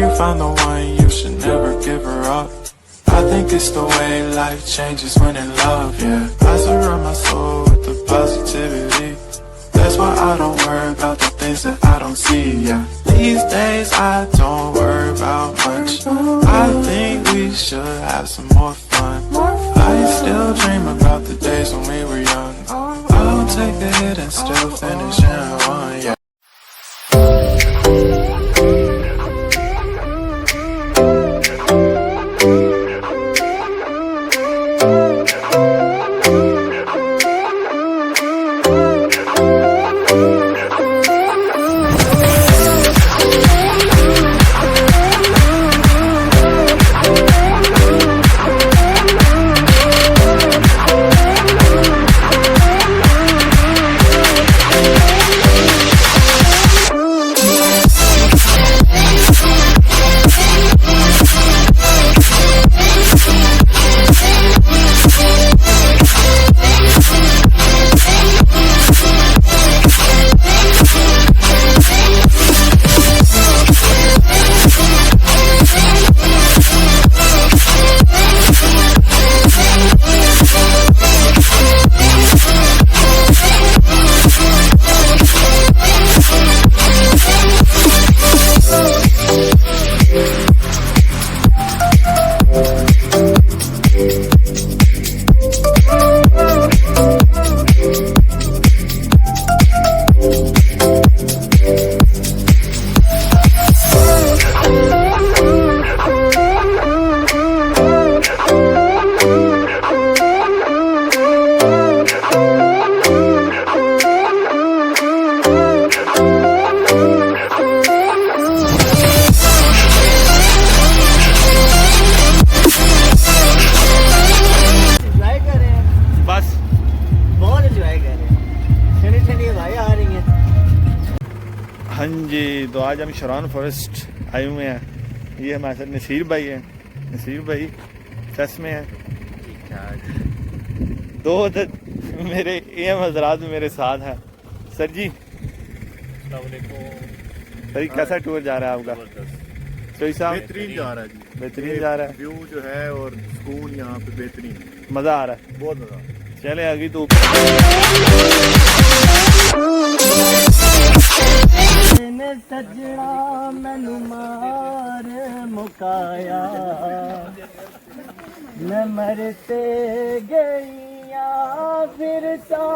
you found the one, you should never give her up. I think it's the way life changes when in love, yeah. I surround my soul with the positivity. That's why I don't worry about the things that I don't see, yeah. These days I don't worry about much. I think we should have some more fun. I still dream about the days when we were young. I'll take the hit and still finish in one, yeah. हाँ जी, तो आज हम शरान forest आए हुए हैं। ये हमारे साथ नसीर भाई हैं। नसीर भाई सस में हैं। दो मेरे ये हजरात मेरे साथ हैं। सर जी सर, कैसा टूर जा रहा है आपका? सही साहब, बेहतरीन जा रहा है जी, बेहतरीन जा रहा है। व्यू जो है और सुकून यहाँ पे बेहतरीन, मज़ा आ रहा है, बहुत मज़ा। चले आगे तो सजना मैनू मार मुकाया, मैं मरते गईया फिर सा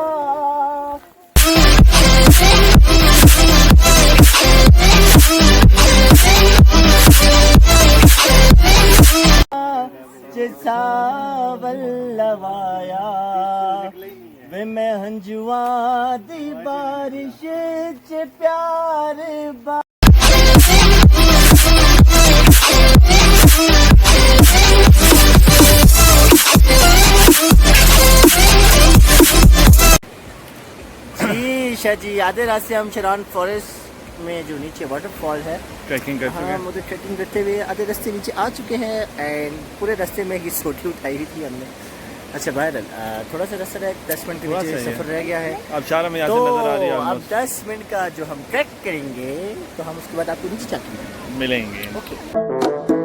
सावल लवाया वे मैं हंजुआ दी बारिश च प्यार बा जी आधे रास्ते हम शरान फॉरेस्ट में जो नीचे वाटरफॉल है ट्रैकिंग करते हैं। हम उधर ट्रैकिंग करते हुए आधे रास्ते नीचे आ चुके हैं एंड पूरे रास्ते में ही सोटी उठाई हुई थी हमने। अच्छा वायरल थोड़ा सा रास्ता 10 मिनट के नीचे सफर रह गया है। अब शारा में तो नजर आ रही है अब 10 मिनट का जो हम ट्रैक करेंगे तो हम उसके बाद आपको नीचे जाके मिलेंगे। ओके।